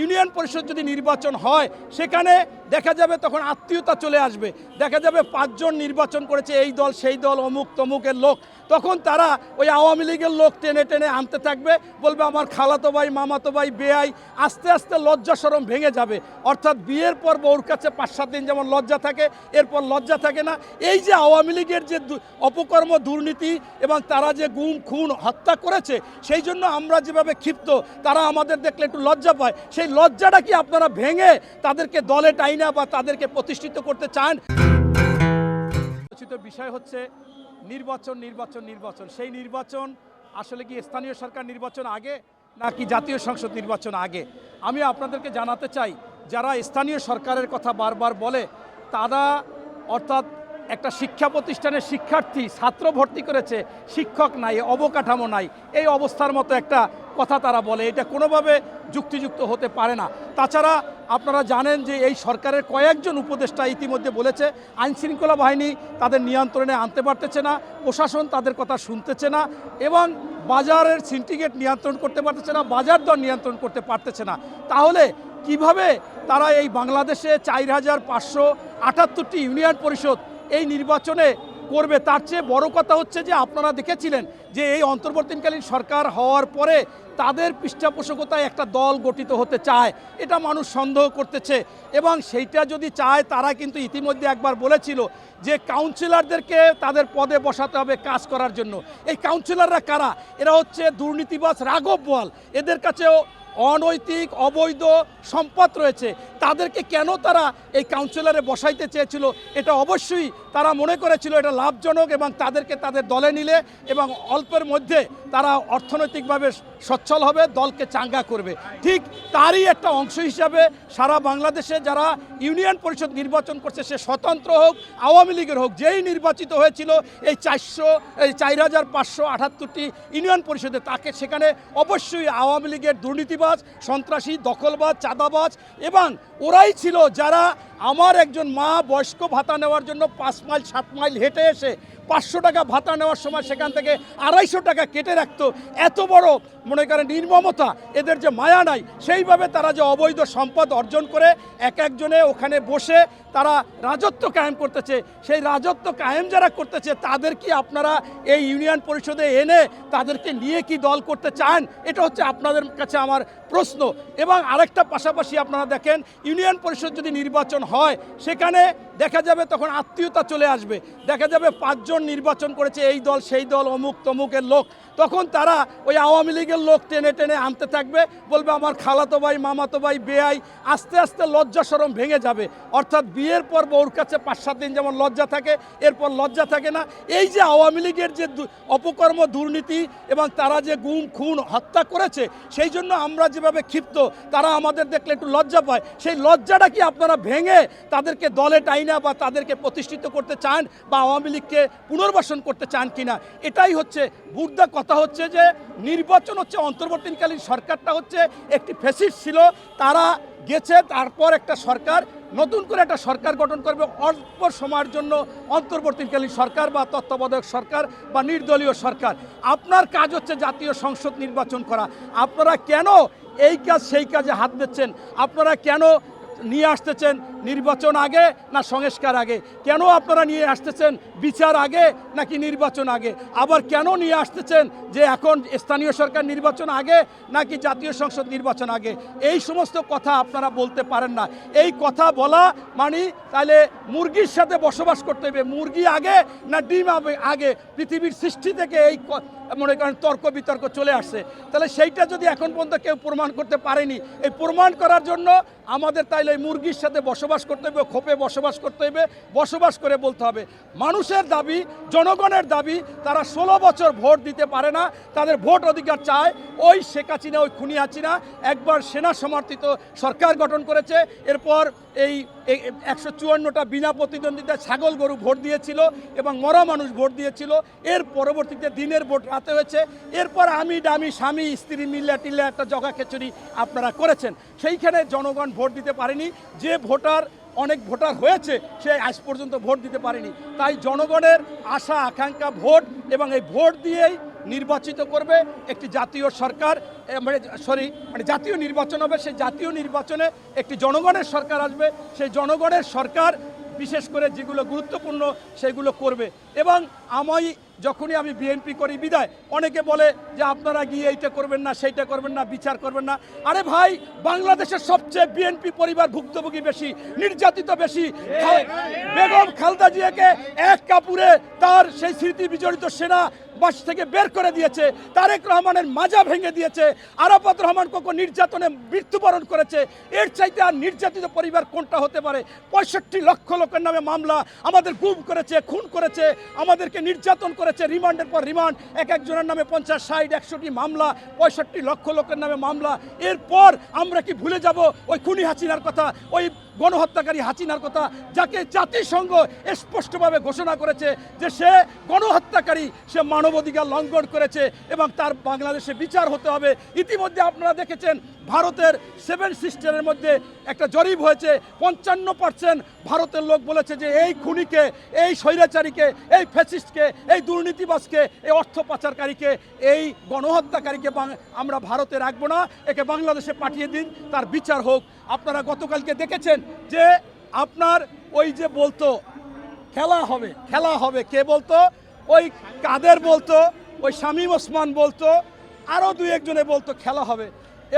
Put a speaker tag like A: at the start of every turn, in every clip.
A: Union পরিষদ যদি নির্বাচন হয় সেখানে দেখা যাবে তখন আত্মীয়তা চলে আসবে, দেখা যাবে 5 জন নির্বাচন করেছে এই দল সেই দল অমুক তমুকের লোক, তখন তারা ওই আওয়ামী লীগের লোক টেনে টেনে আনতে থাকবে, বলবে আমার খালাতো ভাই মামাতো ভাই বেয়াই, আস্তে আস্তে লজ্জা শরম ভেঙে যাবে। অর্থাৎ বিয়ের পর বউর কাছে 5-7 দিন যেমন লজ্জা থাকে, এরপর লজ্জা থাকে না। এই যে আওয়ামী লীগের যে অপকর্ম দুর্নীতি এবং তারা যে গুম খুন হত্যা করেছে, সেই জন্য আমরা যেভাবে ক্ষিপ্ত, তারা আমাদের দেখলে একটু লজ্জা পায়। সেই লজ্জাটা কি আপনারা ভেঙে তাদেরকে দলে টাইনা বা তাদেরকে প্রতিষ্ঠিত করতে চান? বিষয় হচ্ছে নির্বাচন নির্বাচন নির্বাচন। সেই নির্বাচন আসলে কি স্থানীয় সরকার নির্বাচন আগে নাকি জাতীয় সংসদ নির্বাচন আগে? আমি আপনাদেরকে জানাতে চাই, যারা স্থানীয় সরকারের কথা বারবার বলে, তারা অর্থাৎ একটা শিক্ষা প্রতিষ্ঠানের শিক্ষার্থী ছাত্র ভর্তি করেছে, শিক্ষক নাই, অবকাঠামো নাই, এই অবস্থার মতো একটা কথা তারা বলে। এটা কোনোভাবে যুক্তিযুক্ত হতে পারে না। তাছাড়া আপনারা জানেন যে এই সরকারের কয়েকজন উপদেষ্টা ইতিমধ্যে বলেছে আইনশৃঙ্খলা বাহিনী তাদের নিয়ন্ত্রণে আনতে পারতেছে না, প্রশাসন তাদের কথা শুনতেছে না, এবং বাজারের সিন্ডিকেট নিয়ন্ত্রণ করতে পারতেছে না, বাজার দর নিয়ন্ত্রণ করতে পারতেছে না। তাহলে কিভাবে তারা এই বাংলাদেশে 4578টি ইউনিয়ন পরিষদ এই নির্বাচনে করবে? তার চেয়ে বড় কথা হচ্ছে যে আপনারা দেখেছিলেন যে এই অন্তর্বর্তীকালীন সরকার হওয়ার পরে তাদের পৃষ্ঠপোষকতায় একটা দল গঠিত হতে চায়, এটা মানুষ সন্দেহ করতেছে। এবং সেইটা যদি চায়, তারা কিন্তু ইতিমধ্যে একবার বলেছিল যে কাউন্সিলরদেরকে তাদের পদে বসাতে হবে কাজ করার জন্য। এই কাউন্সিলররা কারা? এরা হচ্ছে দুর্নীতিবাজ রাঘব বোয়াল, এদের কাছেও অনৈতিক অবৈধ সম্পদ রয়েছে। তাদেরকে কেন তারা এই কাউন্সিলরে বসাইতে চেয়েছিল? এটা অবশ্যই তারা মনে করেছিল এটা লাভজনক এবং তাদেরকে তাদের দলে নিলে এবং অল্পের মধ্যে তারা অর্থনৈতিকভাবে সচ্ছল হবে, দলকে চাঙ্গা করবে। ঠিক তারই একটা অংশ হিসাবে সারা বাংলাদেশে যারা ইউনিয়ন পরিষদ নির্বাচন করছে, সে স্বতন্ত্র হোক আওয়ামী লীগের হোক, যেই নির্বাচিত হয়েছিল এই 4578টি ইউনিয়ন পরিষদে, তাকে সেখানে অবশ্যই আওয়ামী লীগের দুর্নীতিবাজ, সন্ত্রাসী, দখলবাজ, চাঁদাবাজ, এবং ওরাই ছিল যারা আমার একজন মা বয়স্ক ভাতা নেওয়ার জন্য 5 মাইল 7 মাইল হেঁটে এসে 500 টাকা ভাতা নেওয়ার সময় সেখান থেকে 250 টাকা কেটে রাখতো। এত বড় মনে করেন নির্মমতা, এদের যে মায়া নাই, সেইভাবে তারা যে অবৈধ সম্পদ অর্জন করে এক একজনে ওখানে বসে তারা রাজত্ব কায়েম করতেছে। সেই রাজত্ব কায়েম যারা করতেছে, তাদের কি আপনারা এই ইউনিয়ন পরিষদে এনে তাদেরকে নিয়ে কি দল করতে চান? এটা হচ্ছে আপনাদের কাছে আমার প্রশ্ন। এবং আরেকটা পাশাপাশি আপনারা দেখেন, ইউনিয়ন পরিষদ যদি নির্বাচন হয় সেখানে দেখা যাবে তখন আত্মীয়তা চলে আসবে, দেখা যাবে 5 জন নির্বাচন করেছে এই দল সেই দল অমুক তমুকের লোক, তখন তারা ওই আওয়ামী লীগের লোক টেনে টেনে আনতে থাকবে, বলবে আমার খালাতো ভাই মামাতো ভাই বেয়াই, আস্তে আস্তে লজ্জা শরম ভেঙে যাবে। অর্থাৎ বিয়ের পর বউর কাছে 5-7 দিন যেমন লজ্জা থাকে, এরপর লজ্জা থাকে না। এই যে আওয়ামী লীগের যে অপকর্ম দুর্নীতি এবং তারা যে গুম খুন হত্যা করেছে, সেই জন্য আমরা যেভাবে ক্ষিপ্ত, তারা আমাদের দেখলে একটু লজ্জা পায়। সেই লজ্জাটা কি আপনারা ভেঙে তাদেরকে দলে টাইনা বা তাদেরকে প্রতিষ্ঠিত করতে চান বা আওয়ামী লীগকে পুনর্বাসন করতে চান কিনা? এটাই হচ্ছে বুর্দা কথা। হচ্ছে যে নির্বাচন হচ্ছে অন্তর্বর্তীকালীন সরকারটা হচ্ছে একটি ফ্যাসিস্ট ছিল, তারা গেছে, তারপর একটা সরকার নতুন করে একটা সরকার গঠন করবে অল্প সময়ের জন্য, অন্তর্বর্তীকালীন সরকার বা তত্ত্বাবধায়ক সরকার বা নির্দলীয় সরকার। আপনার কাজ হচ্ছে জাতীয় সংসদ নির্বাচন করা। আপনারা কেন এই কাজ সেই কাজে হাত দিচ্ছেন? আপনারা কেন নিয়ে আসতেছেন নির্বাচন আগে না সংস্কার আগে? কেন আপনারা নিয়ে আসতেছেন বিচার আগে নাকি নির্বাচন আগে? আবার কেন নিয়ে আসতেছেন যে এখন স্থানীয় সরকার নির্বাচন আগে নাকি জাতীয় সংসদ নির্বাচন আগে? এই সমস্ত কথা আপনারা বলতে পারেন না। এই কথা বলা মানে তাহলে মুরগির সাথে বসবাস করতে হবে, মুরগি আগে না ডিম আগে? পৃথিবীর সৃষ্টি থেকে এই মনে করেন তর্ক বিতর্ক চলে আসছে। তাহলে সেইটা যদি এখন পর্যন্ত কেউ প্রমাণ করতে পারেনি, এই প্রমাণ করার জন্য আমাদের তাইলে মুরগির সাথে বসবাস করতে হবে, খোপে বসবাস করতে হবে, বসবাস করে বলতে হবে মানুষের দাবি, জনগণের দাবি, তারা 16 বছর ভোট দিতে পারে না, তাদের ভোট অধিকার চায়। ওই শেখ হাসিনা, ওই খুনি হাসিনা একবার সেনা সমর্থিত সরকার গঠন করেছে, এরপর এই 154টা বিনা প্রতিদ্বন্দ্বিতায় ছাগল গরু ভোট দিয়েছিল এবং মরা মানুষ ভোট দিয়েছিল। এর পরবর্তীতে দিনের ভোট রাতে হয়েছে। এরপর আমি ডামি স্বামী স্ত্রী মিল্লা টিল্লা একটা জগা খিচুড়ি আপনারা করেছেন, সেইখানে জনগণ ভোট দিতে পারেনি। যে ভোটার অনেক ভোটার হয়েছে সে আজ পর্যন্ত ভোট দিতে পারেনি। তাই জনগণের আশা আকাঙ্ক্ষা ভোট, এবং এই ভোট দিয়েই নির্বাচিত করবে একটি জাতীয় সরকার, মানে জাতীয় নির্বাচন হবে, সেই জাতীয় নির্বাচনে একটি জনগণের সরকার আসবে, সেই জনগণের সরকার বিশেষ করে যেগুলো গুরুত্বপূর্ণ সেগুলো করবে। এবং যখনই আমি বিএনপি করি বিদায় অনেকে বলে যে আপনারা গিয়ে এইটা করবেন না, সেইটা করবেন না, বিচার করবেন না। আরে ভাই, বাংলাদেশের সবচেয়ে বিএনপি পরিবার ভুক্তভোগী বেশি, নির্যাতিত বেশি। বেগম খালেদা জিয়াকে এক কাপুরে তার সেই স্মৃতি বিজড়িত সেনা বাস থেকে বের করে দিয়েছে, তারেক রহমানের মাজা ভেঙে দিয়েছে, আরাফাত রহমান কোকো নির্যাতনে মৃত্যুবরণ করেছে। এর চাইতে আর নির্যাতিত পরিবার কোনটা হতে পারে? 65 লক্ষ লোকের নামে মামলা, আমাদের গুম করেছে, খুন করেছে, আমাদেরকে নির্যাতন করেছে, রিমান্ডের পর রিমান্ড, এক একজনের নামে 50, 60, 100টি মামলা, 65 লক্ষ লোকের নামে মামলা। এরপর আমরা কি ভুলে যাব ওই খুনি হাসিনার কথা, ওই গণহত্যাকারী হাসিনার কথা, যাকে জাতিসংঘ স্পষ্টভাবে ঘোষণা করেছে যে সে গণহত্যাকারী, সে মানবাধিকার লঙ্ঘন করেছে এবং তার বাংলাদেশে বিচার হতে হবে। ইতিমধ্যে আপনারা দেখেছেন ভারতের 7 সিস্টারের মধ্যে একটা জরিপ হয়েছে, 55% ভারতের লোক বলেছে যে এই খুনিকে, এই স্বৈরাচারীকে, এই ফ্যাসিস্টকে, এই দুর্নীতিবাজকে, এই অর্থ পাচারকারীকে, এই গণহত্যাকারীকে আমরা ভারতে রাখবো না, একে বাংলাদেশে পাঠিয়ে দিন, তার বিচার হোক। আপনারা গতকালকে দেখেছেন যে আপনার ওই যে বলতো খেলা হবে, খেলা হবে, কে বলতো? ওই কাদের বলতো, ওই শামীম ওসমান বলতো, আরও 2-1 বলতো খেলা হবে।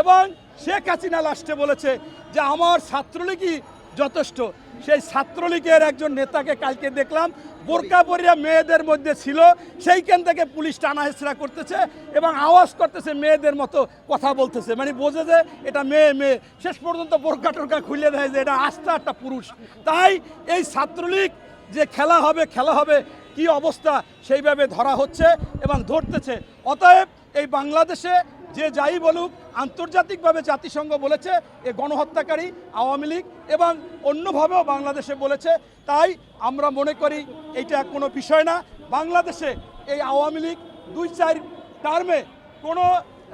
A: এবং শেখ হাসিনা লাস্টে বলেছে যে আমার ছাত্রলীগই যথেষ্ট। সেই ছাত্রলীগের একজন নেতাকে কালকে দেখলাম বোরকা পরিয়া মেয়েদের মধ্যে ছিল, সেইখান থেকে পুলিশ টানা হেঁচড়া করতেছে এবং আওয়াজ করতেছে, মেয়েদের মতো কথা বলতেছে, মানে বোঝে যে এটা মেয়ে মেয়ে। শেষ পর্যন্ত বোরকা টোরকা খুলে দেয় যে এটা আস্থা একটা পুরুষ। তাই এই ছাত্রলীগ যে খেলা হবে, খেলা হবে কি অবস্থা সেইভাবে ধরা হচ্ছে এবং ধরতেছে। অতএব এই বাংলাদেশে যে যাই বলুক, আন্তর্জাতিকভাবে জাতিসংঘ বলেছে এ গণহত্যাকারী আওয়ামী লীগ এবং অন্যভাবেও বাংলাদেশে বলেছে। তাই আমরা মনে করি এইটা কোনো বিষয় না। বাংলাদেশে এই আওয়ামী লীগ 2-4 টার্মে কোনো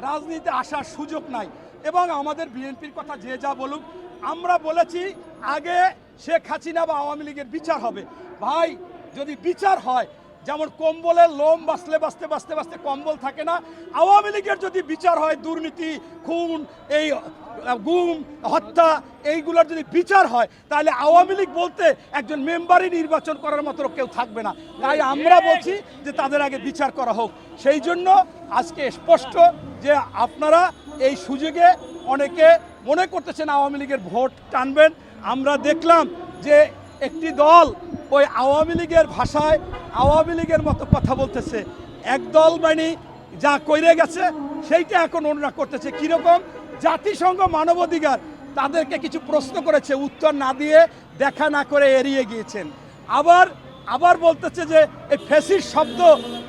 A: রাজনীতিতে আসার সুযোগ নাই। এবং আমাদের বিএনপির কথা যে যা বলুক, আমরা বলেছি আগে শেখ হাসিনা বা আওয়ামী লীগের বিচার হবে। ভাই, যদি বিচার হয়, যেমন কম্বলের লোম বাঁচলে বাঁচতে বাঁচতে বাঁচতে কম্বল থাকে না, আওয়ামী লীগের যদি বিচার হয়, দুর্নীতি, খুন, এই গুম, হত্যা, এইগুলোর যদি বিচার হয়, তাহলে আওয়ামী লীগ বলতে একজন মেম্বারই নির্বাচন করার মতো কেউ থাকবে না। তাই আমরা বলছি যে তাদের আগে বিচার করা হোক। সেই জন্য আজকে স্পষ্ট যে আপনারা এই সুযোগে অনেকে মনে করতেছেন আওয়ামী লীগের ভোট টানবেন। আমরা দেখলাম যে একটি দল ওই আওয়ামী লীগের ভাষায় আওয়ামী লীগের মতো কথা বলতেছে, একদল বাহিনী যা কইরে গেছে সেইটা এখন অন্যরা করতেছে। কীরকম? জাতিসংঘ মানবাধিকার তাদেরকে কিছু প্রশ্ন করেছে, উত্তর না দিয়ে দেখা না করে এড়িয়ে গিয়েছেন। আবার বলতেছে যে এই ফ্যাসিস্ট শব্দ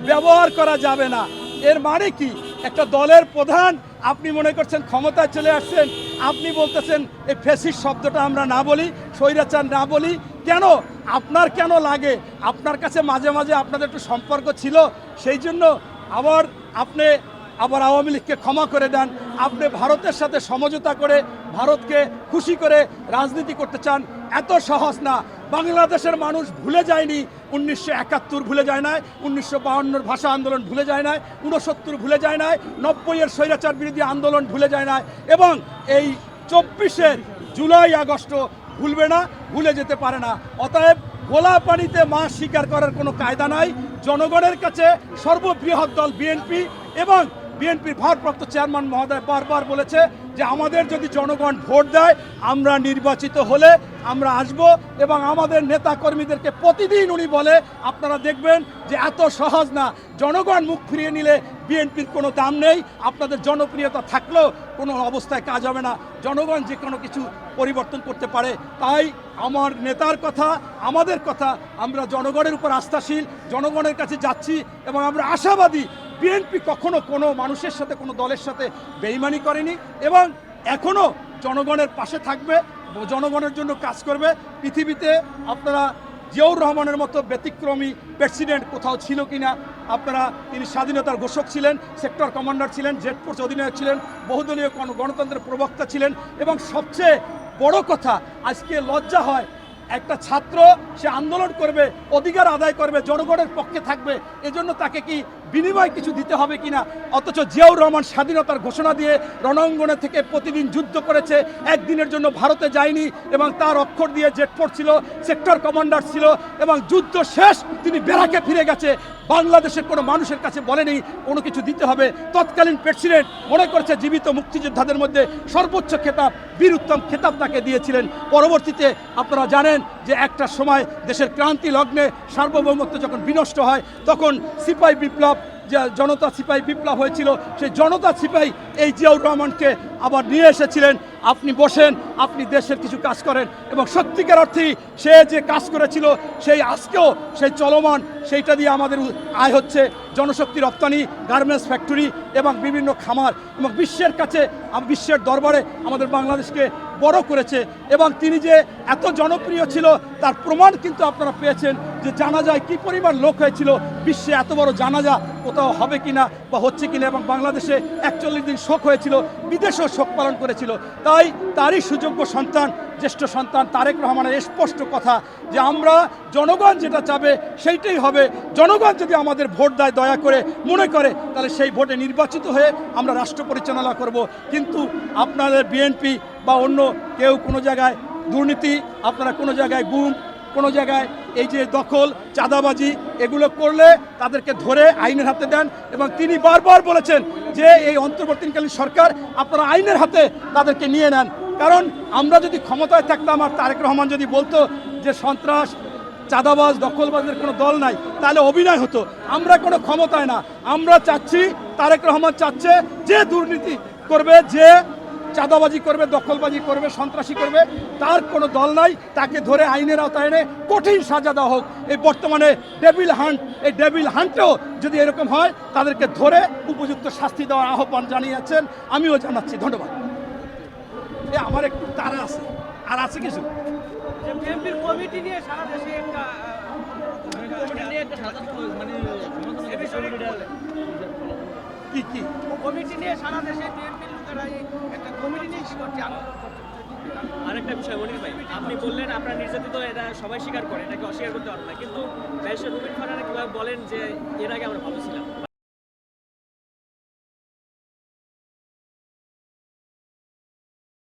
A: ব্যবহার করা যাবে না। এর মানে কি? একটা দলের প্রধান, আপনি মনে করছেন ক্ষমতায় চলে আসছেন, আপনি বলতেছেন এই ফ্যাসিস্ট শব্দটা আমরা না বলি, স্বৈরাচার না বলি। কেন? আপনার কেন লাগে? আপনার কাছে মাঝে মাঝে আপনাদের একটু সম্পর্ক ছিল, সেই জন্য আপনি আওয়ামী লীগকে ক্ষমা করে দেন। আপনি ভারতের সাথে সমঝোতা করে ভারতকে খুশি করে রাজনীতি করতে চান। এত সহজ না। বাংলাদেশের মানুষ ভুলে যায়নি 1971 ভুলে যায় নাই, 1952 ভাষা আন্দোলন ভুলে যায় নাই, 69 ভুলে যায় নাই, 90-এর স্বৈরাচার বিরোধী আন্দোলন ভুলে যায় নাই, এবং এই 24-এর জুলাই আগস্ট ভুলবে না, ভুলে যেতে পারে না। অতএব গোলা পানিতে মাছ শিকার করার কোনো কায়দা নাই। জনগণের কাছে সর্ববৃহৎ দল বিএনপি এবং বিএনপির ভারপ্রাপ্ত চেয়ারম্যান মহোদয় বারবার বলেছে যে আমাদের যদি জনগণ ভোট দেয়, আমরা নির্বাচিত হলে আমরা আসব। এবং আমাদের নেতা কর্মীদেরকে প্রতিদিন উনি বলে, আপনারা দেখবেন যে এত সহজ না, জনগণ মুখ ফিরিয়ে নিলে বিএনপির কোনো দাম নেই, আপনাদের জনপ্রিয়তা থাকলেও কোনো অবস্থায় কাজ হবে না, জনগণ যে কোনো কিছু পরিবর্তন করতে পারে। তাই আমার নেতার কথা, আমাদের কথা, আমরা জনগণের উপর আস্থাশীল, জনগণের কাছে যাচ্ছি এবং আমরা আশাবাদী বিএনপি কখনো কোনো মানুষের সাথে, কোনো দলের সাথে বেইমানি করেনি এবং এখনও জনগণের পাশে থাকবে, জনগণের জন্য কাজ করবে। পৃথিবীতে আপনারা জিয়াউর রহমানের মতো ব্যতিক্রমী প্রেসিডেন্ট কোথাও ছিল কিনা? তিনি স্বাধীনতার ঘোষক ছিলেন, সেক্টর কমান্ডার ছিলেন, জেড ফোর্স অধিনায়ক ছিলেন, বহুদলীয় গণতন্ত্রের প্রবক্তা ছিলেন এবং সবচেয়ে বড় কথা, আজকে লজ্জা হয় একটা ছাত্র সে আন্দোলন করবে, অধিকার আদায় করবে, জনগণের পক্ষে থাকবে, এজন্য তাকে কি বিনিময় কিছু দিতে হবে কিনা, অথচ জিয়াউর রহমান স্বাধীনতার ঘোষণা দিয়ে রণাঙ্গনে থেকে প্রতিদিন যুদ্ধ করেছে, একদিনের জন্য ভারতে যায়নি এবং তার অক্ষর দিয়ে জেট ফোর্স ছিল, সেক্টর কমান্ডার ছিল এবং যুদ্ধ শেষ তিনি বেরাকে ফিরে গেছে। বাংলাদেশের কোনো মানুষের কাছে বলেনি কোনো কিছু দিতে হবে। তৎকালীন প্রেসিডেন্ট মনে করছে জীবিত মুক্তিযোদ্ধাদের মধ্যে সর্বোচ্চ খেতাব বীর উত্তম খেতাব তাকে দিয়েছিলেন। পরবর্তীতে আপনারা জানেন যে একটা সময় দেশের ক্রান্তি লগ্নে সার্বভৌমত্ব যখন বিনষ্ট হয় তখন সিপাহী বিপ্লব, যে জনতা সিপাহী বিপ্লব হয়েছিল, সেই জনতা সিপাহী এই জিয়াউর রহমানকে আবার নিয়ে এসেছিলেন, আপনি বসেন, আপনি দেশের কিছু কাজ করেন। এবং সত্যিকার অর্থেই সে যে কাজ করেছিল সেই আজকেও সেই চলমান, সেইটা দিয়ে আমাদের আয় হচ্ছে, জনশক্তি রপ্তানি, গার্মেন্টস ফ্যাক্টরি এবং বিভিন্ন খামার, এবং বিশ্বের কাছে বিশ্বের দরবারে আমাদের বাংলাদেশকে বড় করেছে। এবং তিনি যে এত জনপ্রিয় ছিল তার প্রমাণ কিন্তু আপনারা পেয়েছেন যে জানাজায় কী পরিমাণ লোক হয়েছিল। বিশ্বে এত বড় জানাজা কোথাও হবে কিনা বা হচ্ছে কিনা, এবং বাংলাদেশে 41 দিন শোক হয়েছিল, বিদেশেও শোক পালন করেছিল। তাই তারই সুযোগ্য সন্তান, জ্যেষ্ঠ সন্তান তারেক রহমানের স্পষ্ট কথা যে আমরা জনগণ যেটা চাবে সেইটাই হবে। জনগণ যদি আমাদের ভোট দেয়, দয়া করে মনে করে, তাহলে সেই ভোটে নির্বাচিত হয়ে আমরা রাষ্ট্র পরিচালনা করব। কিন্তু আপনাদের বিএনপি বা অন্য কেউ কোনো জায়গায় দুর্নীতি, আপনারা কোনো জায়গায় গুম, কোনো জায়গায় এই যে দখল, চাঁদাবাজি, এগুলো করলে তাদেরকে ধরে আইনের হাতে দেন। এবং তিনি বারবার বলেছেন যে এই অন্তর্বর্তীকালীন সরকার আপনারা আইনের হাতে তাদেরকে নিয়ে নেন। কারণ আমরা যদি ক্ষমতায় থাকতাম আর তারেক রহমান যদি বলতো যে সন্ত্রাস, চাঁদাবাজ, দখলবাজের কোনো দল নাই, তাহলে অভিনয় হতো। আমরা কোনো ক্ষমতায় না, আমরা চাচ্ছি, তারেক রহমান চাচ্ছে যে দুর্নীতি করবে, যে চাঁদাবাজি করবে, দখলবাজি করবে, সন্ত্রাসী করবে, তার কোনো দল নাই, তাকে ধরে আইনের আওতায় এনে কঠিন সাজা দেওয়া হোক। এই বর্তমানে ডেভিল হান্ট, এই ডেভিল হান্টেও যদি এরকম হয় তাদেরকে ধরে উপযুক্ত শাস্তি দেওয়ার আহ্বান জানিয়েছেন, আমিও জানাচ্ছি। ধন্যবাদ। আমার একটু তারা আছে, আর আছে কিছু
B: কমিটি নিয়ে সারা দেশে একটা
A: কি কি
B: কমিটি নিয়ে সারা দেশে বিএনপির লোকেরাই একটা কমিটি নিয়ে কি করছে।
C: আরেকটা বিষয় মনির ভাই, আপনি বললেন আপনারা নির্যাতিত, এটা সবাই স্বীকার করে, এটাকে অস্বীকার করতে পারবে না, কিন্তু ব্যারিস্টার রুবিন ফারহানা কিভাবে বলেন যে এর আগে আমরা ভালো ছিলাম।